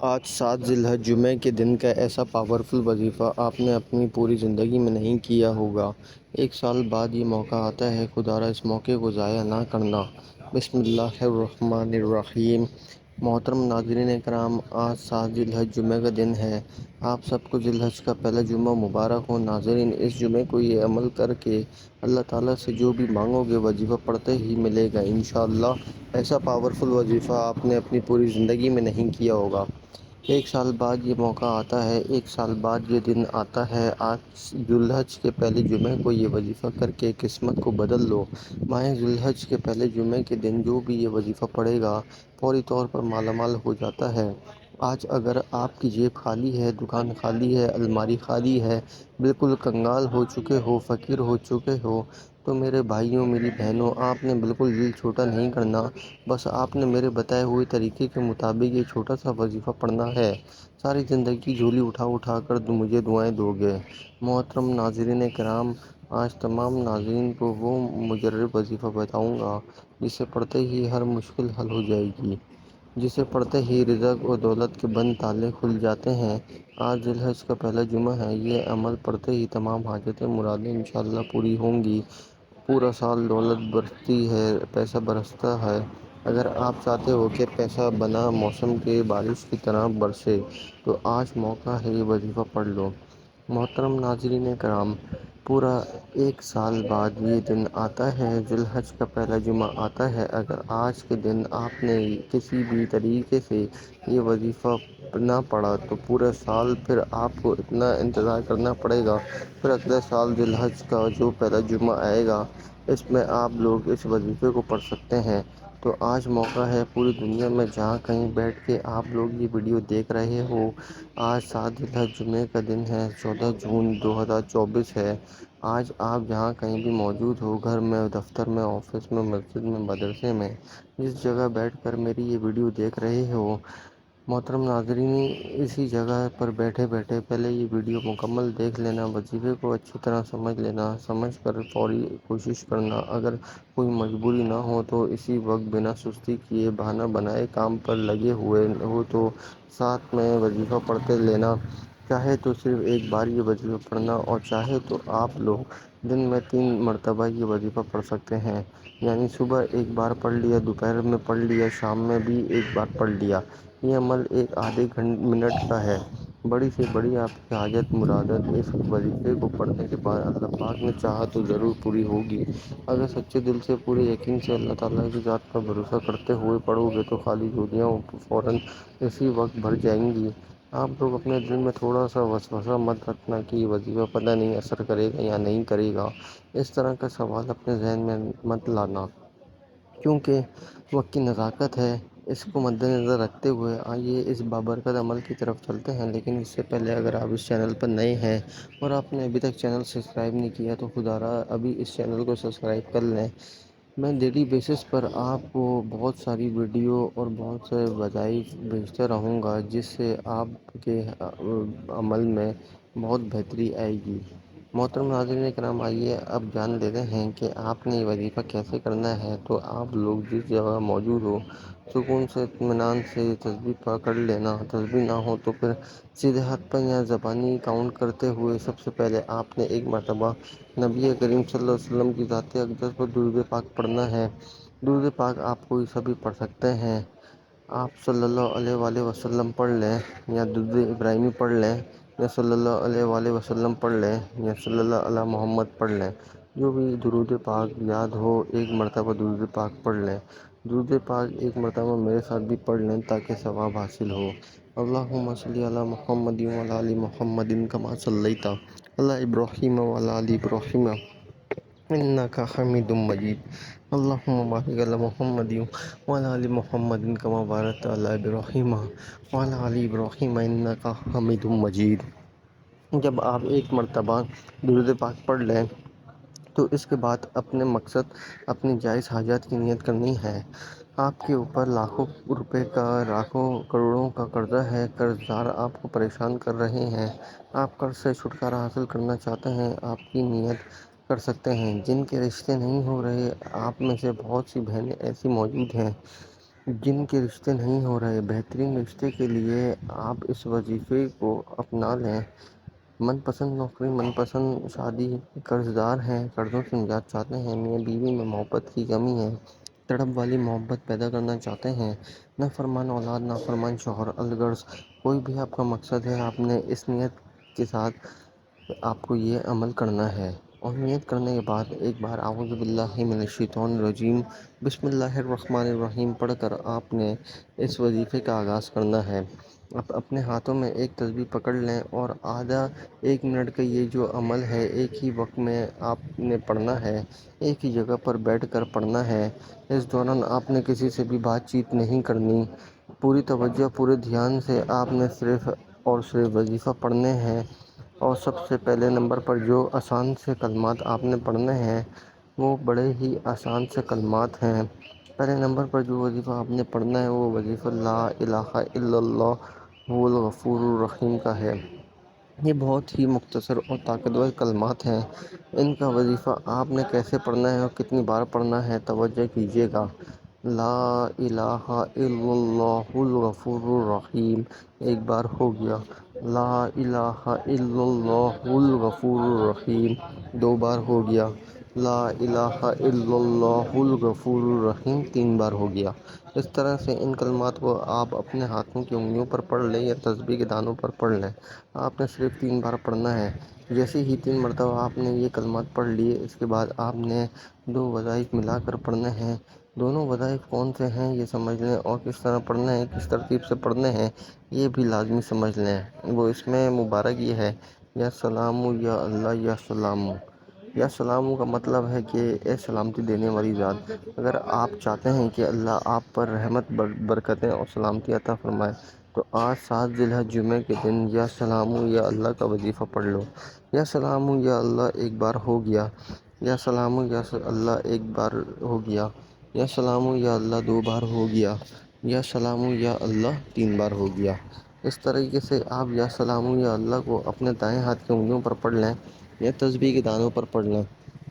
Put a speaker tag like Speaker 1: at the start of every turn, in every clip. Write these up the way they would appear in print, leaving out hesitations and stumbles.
Speaker 1: آج 7 ذی الحجہ جمعے کے دن کا ایسا پاورفل وظیفہ آپ نے اپنی پوری زندگی میں نہیں کیا ہوگا۔ ایک سال بعد یہ موقع آتا ہے، خدارا اس موقع کو ضائع نہ کرنا۔ بسم اللہ الرحمن الرحیم۔ محترم ناظرین کرام، آج 7 ذی الحجہ جمعے کا دن ہے۔ آپ سب کو ذی الحجہ کا پہلا جمعہ مبارک ہو۔ ناظرین، اس جمعے کو یہ عمل کر کے اللہ تعالیٰ سے جو بھی مانگو گے وظیفہ پڑھتے ہی ملے گا انشاءاللہ۔ ایسا پاورفل وظیفہ آپ نے اپنی پوری زندگی میں نہیں کیا ہوگا۔ ایک سال بعد یہ موقع آتا ہے، ایک سال بعد یہ دن آتا ہے۔ آج ذی الحجہ کے پہلے جمعے کو یہ وظیفہ کر کے قسمت کو بدل لو۔ ماہ ذی الحجہ کے پہلے جمعے کے دن جو بھی یہ وظیفہ پڑھے گا فوری طور پر مالا مال ہو جاتا ہے۔ آج اگر آپ کی جیب خالی ہے، دکان خالی ہے، الماری خالی ہے، بالکل کنگال ہو چکے ہو، فقیر ہو چکے ہو، تو میرے بھائیوں، میری بہنوں، آپ نے بالکل دل چھوٹا نہیں کرنا۔ بس آپ نے میرے بتائے ہوئے طریقے کے مطابق یہ چھوٹا سا وظیفہ پڑھنا ہے۔ ساری زندگی جھولی اٹھا اٹھا کر مجھے دعائیں دو گے۔ محترم ناظرین کرام، آج تمام ناظرین کو وہ مجرب وظیفہ بتاؤں گا جسے پڑھتے ہی ہر مشکل حل ہو جائے گی، جسے پڑھتے ہی رزق و دولت کے بند تالے کھل جاتے ہیں۔ آج ذی الحجہ کا پہلا جمعہ ہے، یہ عمل پڑھتے ہی تمام حاجتیں مرادیں انشاءاللہ پوری ہوں گی۔ پورا سال دولت برستی ہے، پیسہ برستا ہے۔ اگر آپ چاہتے ہو کہ پیسہ بنا موسم کے بارش کی طرح برسے تو آج موقع ہے، یہ وظیفہ پڑھ لو۔ محترم ناظرین کرام، پورا ایک سال بعد یہ دن آتا ہے، ذی الحجہ کا پہلا جمعہ آتا ہے۔ اگر آج کے دن آپ نے کسی بھی طریقے سے یہ وظیفہ نہ پڑھا تو پورے سال پھر آپ کو اتنا انتظار کرنا پڑے گا۔ پھر اگلے سال ذی الحجہ کا جو پہلا جمعہ آئے گا، اس میں آپ لوگ اس وظیفے کو پڑھ سکتے ہیں۔ تو آج موقع ہے، پوری دنیا میں جہاں کہیں بیٹھ کے آپ لوگ یہ ویڈیو دیکھ رہے ہو، آج 7 ذی الحجہ جمعے کا دن ہے، 14 جون 2024 ہے۔ آج آپ جہاں کہیں بھی موجود ہو، گھر میں، دفتر میں، آفس میں، مسجد میں، مدرسے میں، جس جگہ بیٹھ کر میری یہ ویڈیو دیکھ رہے ہو، محترم ناظرین، اسی جگہ پر بیٹھے بیٹھے پہلے یہ ویڈیو مکمل دیکھ لینا، وظیفے کو اچھی طرح سمجھ لینا، سمجھ کر فوری کوشش کرنا۔ اگر کوئی مجبوری نہ ہو تو اسی وقت بنا سستی کیے، بہانہ بنائے کام پر لگے ہوئے ہو تو ساتھ میں وظیفہ پڑھتے لینا۔ چاہے تو صرف ایک بار یہ وظیفہ پڑھنا، اور چاہے تو آپ لوگ دن میں 3 مرتبہ یہ وظیفہ پڑھ سکتے ہیں، یعنی صبح ایک بار پڑھ لیا، دوپہر میں پڑھ لیا، شام میں بھی ایک بار پڑھ لیا۔ یہ عمل ایک آدھے منٹ کا ہے۔ بڑی سے بڑی آپ کی حاجت مرادت اس وظیفے کو پڑھنے کے بعد اللہ پاک نے چاہا تو ضرور پوری ہوگی۔ اگر سچے دل سے، پورے یقین سے اللہ تعالیٰ کی ذات پر بھروسہ کرتے ہوئے پڑھو گے تو خالی جھولیاں فوراً اسی وقت بھر جائیں گی۔ آپ لوگ اپنے دل میں تھوڑا سا وسوسہ مت رکھنا کہ یہ وظیفہ پتہ نہیں اثر کرے گا یا نہیں کرے گا، اس طرح کا سوال اپنے ذہن میں مت لانا، کیونکہ وقت کی نزاکت ہے۔ اس کو مد نظر رکھتے ہوئے آئیے اس بابرکت عمل کی طرف چلتے ہیں۔ لیکن اس سے پہلے اگر آپ اس چینل پر نئے ہیں اور آپ نے ابھی تک چینل سبسکرائب نہیں کیا تو خدارا ابھی اس چینل کو سبسکرائب کر لیں۔ میں ڈیلی بیسس پر آپ کو بہت ساری ویڈیو اور بہت سے وظائف بھیجتا رہوں گا، جس سے آپ کے عمل میں بہت بہتری آئے گی۔ محترم ناظرین کرام، آئیے اب جان لیتے ہیں کہ آپ نے یہ وظیفہ کیسے کرنا ہے۔ تو آپ لوگ جس جگہ موجود ہو، سکون سے، اطمینان سے تسبیح پکڑ لینا۔ تسبیح نہ ہو تو پھر سیدھے ہاتھ پر یا زبانی کاؤنٹ کرتے ہوئے سب سے پہلے آپ نے ایک مرتبہ نبی کریم صلی اللہ علیہ وسلم کی ذات اقدس پر درود پاک پڑھنا ہے۔ درود پاک آپ کوئی سبھی پڑھ سکتے ہیں۔ آپ صلی اللہ علیہ وآلہ وسلم پڑھ لیں، یا درود ابراہیمی پڑھ لیں، یا صلی اللہ علیہ وآلہ وسلم پڑھ لیں، یا صلی اللہ علی محمد پڑھ لیں۔ جو بھی درود پاک یاد ہو، ایک مرتبہ درود پاک پڑھ لیں۔ درود پاک ایک مرتبہ میرے ساتھ بھی پڑھ لیں تاکہ ثواب حاصل ہو۔ اللہم صلی علی محمد وعلی آل محمد کما صلیت علی ابراہیم وعلی آل ابراہیم انک حمید مجید۔ اللہم بارک علی محمد وعلی آل محمد کما بارکت علی ابراہیم وعلی آل ابراہیم انک حمید مجید۔ جب آپ ایک مرتبہ درود پاک پڑھ لیں تو اس کے بعد اپنے مقصد، اپنی جائز حاجات کی نیت کرنی ہے۔ آپ کے اوپر لاکھوں روپے کا، لاکھوں کروڑوں کا قرضہ ہے، قرض دار آپ کو پریشان کر رہے ہیں، آپ قرض سے چھٹکارا حاصل کرنا چاہتے ہیں، آپ کی نیت کر سکتے ہیں۔ جن کے رشتے نہیں ہو رہے، آپ میں سے بہت سی بہنیں ایسی موجود ہیں جن کے رشتے نہیں ہو رہے، بہترین رشتے کے لیے آپ اس وظیفے کو اپنا لیں۔ من پسند نوکری، من پسند شادی، قرض دار ہیں، قرضوں سے نجات چاہتے ہیں، میاں بیوی میں محبت کی کمی ہے، تڑپ والی محبت پیدا کرنا چاہتے ہیں، نافرمان اولاد، نافرمان شوہر، الغرض کوئی بھی آپ کا مقصد ہے، آپ نے اس نیت کے ساتھ آپ کو یہ عمل کرنا ہے، اور نیت کرنے کے بعد ایک بار اعوذ باللہ من الشیطان الرجیم بسم اللہ الرحمن الرحیم پڑھ کر آپ نے اس وظیفے کا آغاز کرنا ہے۔ اب اپنے ہاتھوں میں ایک تسبیح پکڑ لیں اور آدھا 1 منٹ کا یہ جو عمل ہے ایک ہی وقت میں آپ نے پڑھنا ہے، ایک ہی جگہ پر بیٹھ کر پڑھنا ہے۔ اس دوران آپ نے کسی سے بھی بات چیت نہیں کرنی، پوری توجہ پورے دھیان سے آپ نے صرف اور صرف وظیفہ پڑھنے ہیں۔ اور سب سے پہلے نمبر پر جو آسان سے کلمات آپ نے پڑھنے ہیں وہ بڑے ہی آسان سے کلمات ہیں۔ پہلے نمبر پر جو وظیفہ آپ نے پڑھنا ہے وہ وظیفہ لا الہ الا اللہ هو الغفور الرحیم کا ہے۔ یہ بہت ہی مختصر اور طاقتور کلمات ہیں۔ ان کا وظیفہ آپ نے کیسے پڑھنا ہے اور کتنی بار پڑھنا ہے، توجہ کیجیے گا۔ لا الہ الا اللہ الغفور الرحیم ایک بار ہو گیا، لا الہ الا اللہ الغفور الرحیم 2 بار ہو گیا، لا الہ الا اللہ الغفور الرحیم 3 بار ہو گیا۔ اس طرح سے ان کلمات کو آپ اپنے ہاتھوں کی انگلیوں پر پڑھ لیں یا تسبیح کے دانوں پر پڑھ لیں۔ آپ نے صرف 3 بار پڑھنا ہے۔ جیسے ہی 3 مرتبہ آپ نے یہ کلمات پڑھ لیے، اس کے بعد آپ نے 2 وظائف ملا کر پڑھنے ہیں۔ دونوں وظائف کون سے ہیں یہ سمجھ لیں، اور کس طرح پڑھنے ہیں، کس ترتیب سے پڑھنے ہیں یہ بھی لازمی سمجھ لیں۔ وہ اس میں مبارک یہ ہے، یا سلام یا اللہ یا سلام۔ یا سلام کا مطلب ہے کہ اے سلامتی دینے والی ذات، اگر آپ چاہتے ہیں کہ اللہ آپ پر رحمت، برکتیں اور سلامتی عطا فرمائے تو آج 7 ذی الحجہ جمعے کے دن یا سلام یا اللہ کا وظیفہ پڑھ لو۔ یا سلام یا اللہ ایک بار ہو گیا، یا سلام یا اللہ ایک بار ہو گیا، یا سلام یا اللہ 2 بار ہو گیا، یا سلام یا اللہ 3 بار ہو گیا۔ اس طریقے سے آپ یا سلام یا اللہ کو اپنے دائیں ہاتھ کی انگلیوں پر پڑھ لیں یا تسبیح کے دانوں پر پڑھ لیں۔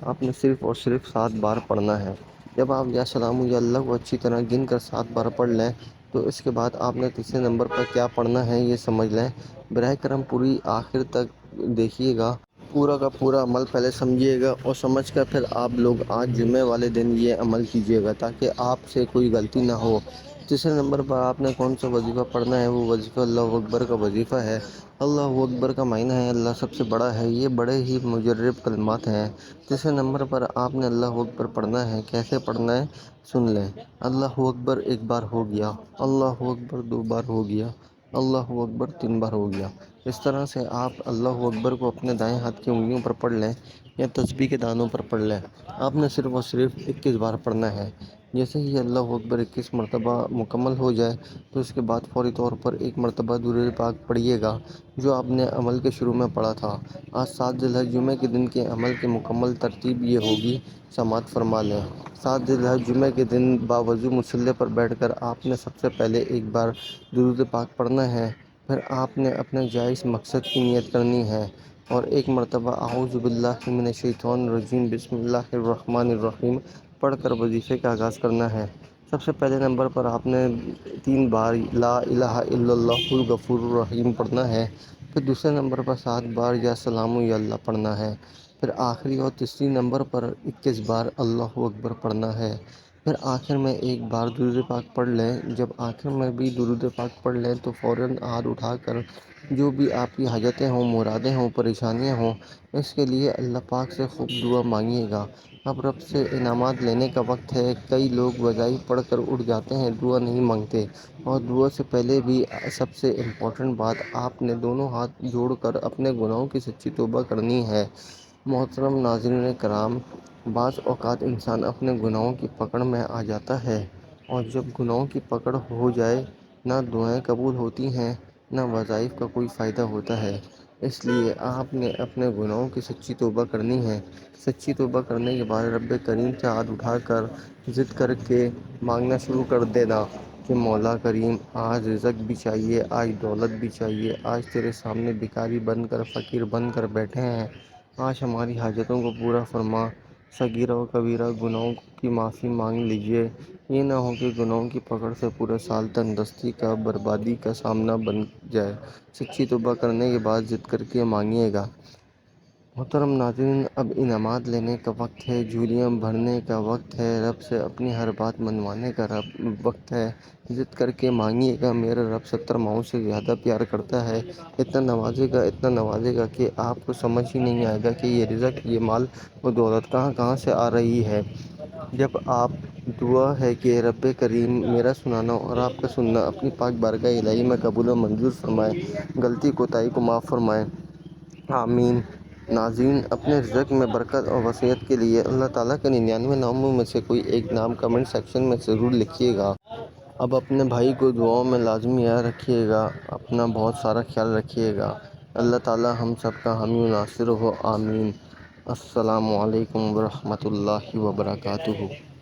Speaker 1: آپ نے صرف اور صرف 7 بار پڑھنا ہے۔ جب آپ یا سلام یا اللہ کو اچھی طرح گن کر 7 بار پڑھ لیں تو اس کے بعد آپ نے تیسرے نمبر پر کیا پڑھنا ہے یہ سمجھ لیں۔ براہ کرم پوری آخر تک دیکھیے گا، پورا کا پورا عمل پہلے سمجھیے گا اور سمجھ کر پھر آپ لوگ آج جمعے والے دن یہ عمل کیجیے گا تاکہ آپ سے کوئی غلطی نہ ہو۔ تیسرے نمبر پر آپ نے کون سا وظیفہ پڑھنا ہے، وہ وظیفہ اللہ اکبر کا وظیفہ ہے۔ اللہ اکبر کا معنی ہے اللہ سب سے بڑا ہے۔ یہ بڑے ہی مجرب کلمات ہیں۔ تیسرے نمبر پر آپ نے اللہ اکبر پڑھنا ہے۔ کیسے پڑھنا ہے سن لیں۔ اللہ اکبر ایک بار ہو گیا، اللہ اکبر 2 بار ہو گیا، اللہ اکبر 3 بار ہو گیا۔ اس طرح سے آپ اللہ اکبر کو اپنے دائیں ہاتھ کی انگلیوں پر پڑھ لیں یا تسبیح کے دانوں پر پڑھ لیں۔ آپ نے صرف اور صرف 21 بار پڑھنا ہے۔ جیسے ہی اللہ اکبر 21 مرتبہ مکمل ہو جائے تو اس کے بعد فوری طور پر 1 مرتبہ درود پاک پڑھیے گا جو آپ نے عمل کے شروع میں پڑھا تھا۔ آج 7 ذی الحجہ جمعے کے دن کے عمل کی مکمل ترتیب یہ ہوگی، سماعت فرما لیں۔ 7 ذی الحجہ جمعے کے دن باوضو مصلی پر بیٹھ کر آپ نے سب سے پہلے ایک بار درود پاک پڑھنا ہے، پھر آپ نے اپنے جائز مقصد کی نیت کرنی ہے اور 1 مرتبہ اعوذ باللہ من الشیطان الرجیم بسم اللہ الرحمن الرحیم پڑھ کر وظیفے کا آغاز کرنا ہے۔ سب سے پہلے نمبر پر آپ نے 3 بار لا الہ الا اللہ الغفور الرحیم پڑھنا ہے، پھر دوسرے نمبر پر 7 بار یا سلام یا اللہ پڑھنا ہے، پھر آخری اور تیسری نمبر پر 21 بار اللہ اکبر پڑھنا ہے، پھر آخر میں 1 بار درود پاک پڑھ لیں۔ جب آخر میں بھی درود پاک پڑھ لیں تو فوراً ہاتھ اٹھا کر جو بھی آپ کی حاجتیں ہوں، مرادیں ہوں، پریشانیاں ہوں، اس کے لیے اللہ پاک سے خوب دعا مانگیے گا۔ اب رب سے انعامات لینے کا وقت ہے۔ کئی لوگ وظائف پڑھ کر اٹھ جاتے ہیں، دعا نہیں مانگتے، اور دعا سے پہلے بھی سب سے امپورٹنٹ بات آپ نے دونوں ہاتھ جوڑ کر اپنے گناہوں کی سچی توبہ کرنی ہے۔ محترم ناظرین کرام، بعض اوقات انسان اپنے گناہوں کی پکڑ میں آ جاتا ہے، اور جب گناہوں کی پکڑ ہو جائے نہ دعائیں قبول ہوتی ہیں نہ وظائف کا کوئی فائدہ ہوتا ہے۔ اس لیے آپ نے اپنے گناہوں کی سچی توبہ کرنی ہے۔ سچی توبہ کرنے کے بعد رب کریم سے ہاتھ اٹھا کر ضد کر کے مانگنا شروع کر دینا کہ مولا کریم آج رزق بھی چاہیے، آج دولت بھی چاہیے، آج تیرے سامنے بھکاری بن کر، فقیر بن کر بیٹھے ہیں، آج ہماری حاجتوں کو پورا فرما۔ صغیرہ و کبیرہ گناہوں کی معافی مانگ لیجیے۔ یہ نہ ہو کہ گناہوں کی پکڑ سے پورے سال تندرستی کا بربادی کا سامنا بن جائے۔ سچی توبہ کرنے کے بعد ضد کر کے مانگیے گا۔ محترم ناظرین، اب انعامات لینے کا وقت ہے، جھولیاں بھرنے کا وقت ہے، رب سے اپنی ہر بات منوانے کا وقت ہے۔ ضد کر کے مانگیے گا۔ میرا رب 70 ماؤں سے زیادہ پیار کرتا ہے۔ اتنا نوازے گا کہ آپ کو سمجھ ہی نہیں آئے گا کہ یہ رزق، یہ مال و دولت کہاں سے آ رہی ہے۔ جب آپ دعا ہے کہ رب کریم میرا سننا اور آپ کا سننا اپنی پاک بارگاہ الہی میں قبول و منظور فرمائے، غلطی کوتاہی کو معاف فرمائے، آمین۔ ناظرین، اپنے رزق میں برکت اور وسعت کے لیے اللہ تعالیٰ کے 99 ناموں میں سے کوئی ایک نام کمنٹ سیکشن میں ضرور لکھیے گا۔ اب اپنے بھائی کو دعاؤں میں لازمی یاد رکھیے گا۔ اپنا بہت سارا خیال رکھیے گا۔ اللہ تعالیٰ ہم سب کا حامی و ناصر ہو، آمین۔ السلام علیکم ورحمۃ اللہ وبرکاتہ۔